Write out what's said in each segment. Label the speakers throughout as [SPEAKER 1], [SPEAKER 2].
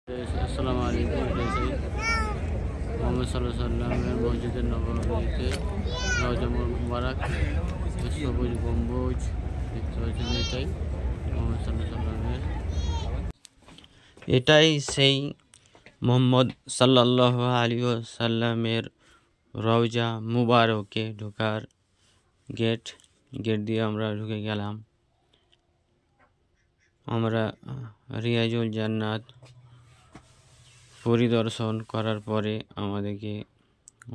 [SPEAKER 1] আসসালামু আলাইকুম। মোহাম্মদ সাল্লাল্লাহু আলাইহি সাল্লামের মসজিদের নববীতে রওজা মুবারক, সবুজ গম্বুজ দেখতে পাচ্ছেন। এটাই মোহাম্মদ সাল্লাল্লাহু আলাইহি সাল্লামের, এটাই সেই মোহাম্মদ সাল্লাল্লাহু আলাইহি সাল্লামের রওজা মুবারকে ঢোকার গেট দিয়ে আমরা ঢুকে গেলাম। আমরা রিয়াজুল জান্নাত পরিদর্শন করার পরে আমাদেরকে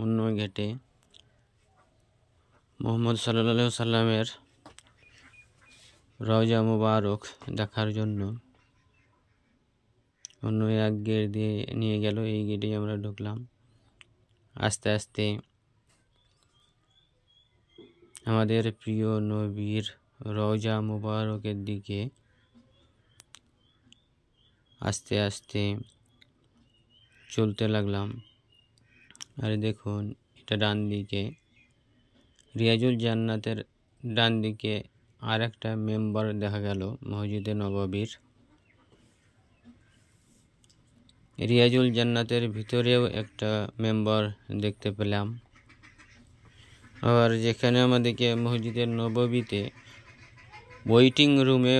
[SPEAKER 1] অন্য গেটে মোহাম্মদ সাল্লাল্লাহু আলাইহি সাল্লামের রওজা মুবারক দেখার জন্য অন্য এক গেট দিয়ে নিয়ে গেল। এই গেটে আমরা ঢুকলাম। আস্তে আস্তে আমাদের প্রিয় নবীর রওজা মুবারকের দিকে আস্তে আস্তে চলতে লাগলাম। আর দেখুন, এটা ডান দিকে রিয়াজুল জান্নাতের ডান দিকে আর একটা মেম্বার দেখা গেল মসজিদে নববীর। রিয়াজুল জান্নাতের ভিতরেও একটা মেম্বার দেখতে পেলাম। আবার যেখানে আমাদেরকে মসজিদের নববীতে ওয়েটিং রুমে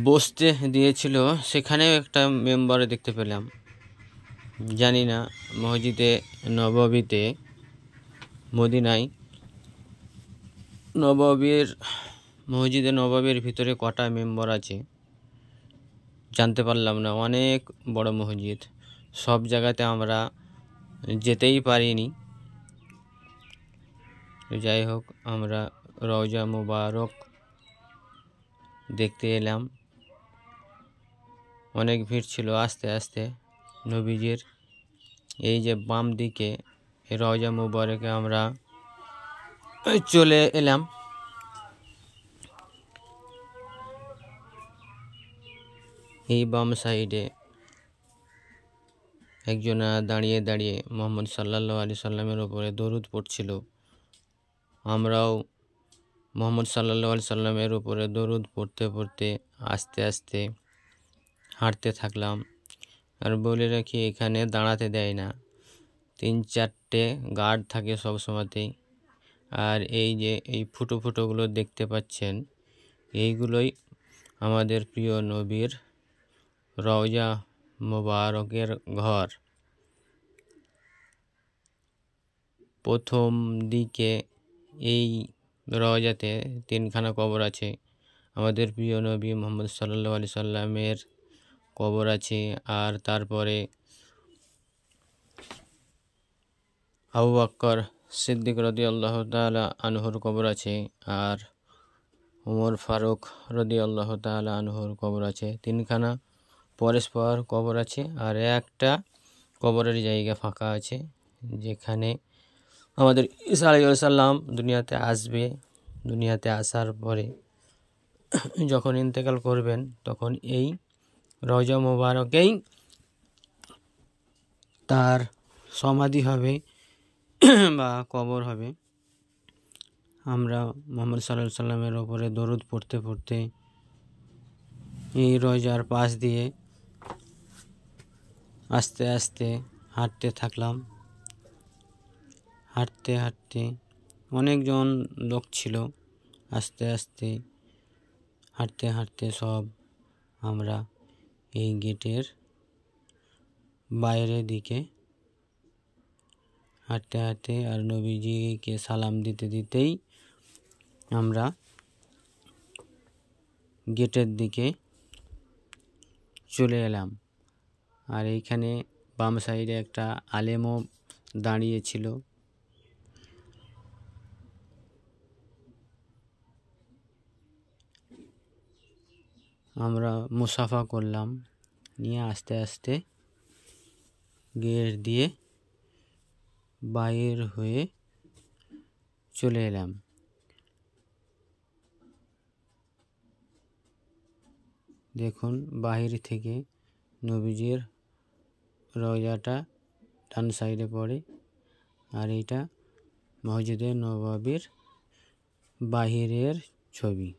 [SPEAKER 1] বসতে দিয়েছিল, সেখানেও একটা মেম্বার দেখতে পেলাম। জানি না মসজিদে নববীতে মদিনায় মসজিদে নববীর ভিতরে কটা মেম্বার আছে জানতে পারলাম না। অনেক বড় মসজিদ, সব জায়গাতে আমরা যেতেই পারিনি। যাই হোক, আমরা রওজা মুবারক দেখতে এলাম। অনেক ভিড় ছিল। আস্তে আস্তে নবীজির এই যে বাম দিকে রওজা মুবারকে আমরা চলে এলাম। এই বাম সাইডে একজন দাঁড়িয়ে দাঁড়িয়ে মোহাম্মদ সাল্লাল্লাহু আলাইহি সাল্লামের উপরে দরুদ পড়ছিল। আমরাও মোহাম্মদ সাল্লাল্লাহু আলাইহি সাল্লামের উপরে দরুদ পড়তে পড়তে আস্তে আস্তে হাঁটতে থাকলাম। আর বলে রাখি, এখানে দাঁড়াতে দেয় না, 3-4টে গার্ড থাকে সব সময়তেই। আর এই যে এই ফুটোগুলো দেখতে পাচ্ছেন, এইগুলোই আমাদের প্রিয় নবীর রওজা মুবারকের ঘর। প্রথম দিকে এই রওজাতে 3খানা কবর আছে। আমাদের প্রিয় নবী মোহাম্মদ সাল্লাল্লাহু আলাইহি সাল্লামের কবর আছে। আর তারপরে আবু বকর সিদ্দিক রাদিয়াল্লাহু তাআলা আনহুর কবর আছে। আর ওমর ফারুক রাদিয়াল্লাহু তাআলা আনহুর কবর আছে। 3খানা পরস্পর কবর আছে। আর একটা কবরের জায়গা ফাঁকা আছে, যেখানে আমাদের ঈসা আলাইহিস সালাম দুনিয়াতে আসবে। দুনিয়াতে আসার পরে যখন ইন্তেকাল করবেন, তখন এই রওজা মুবারকেই তার সমাধি হবে বা কবর হবে। আমরা মুহাম্মদ সাল্লাল্লাহু আলাইহি সাল্লামের ওপরে দরুদ পড়তে পড়তে এই রওজার পাশ দিয়ে আস্তে আস্তে হাঁটতে থাকলাম। হাঁটতে হাঁটতে অনেকজন লোক ছিল। আস্তে আস্তে হাঁটতে হাঁটতে সব আমরা এই গেটের বাইরের দিকে হাঁটতে হাঁটতে আর নবীজিকে সালাম দিতে দিতেই আমরা গেটের দিকে চলে এলাম। আর এইখানে বাম সাইডে একটা আলেমও দাঁড়িয়েছিল। আমরা মুসাফা করলাম, নিয়ে আস্তে আস্তে গেট দিয়ে বাইর হয়ে চলে এলাম। দেখুন, বাহির থেকে নবীজির রওজাটা ডান সাইডে পড়ে। আর এইটা মসজিদে নববীর বাহিরের ছবি।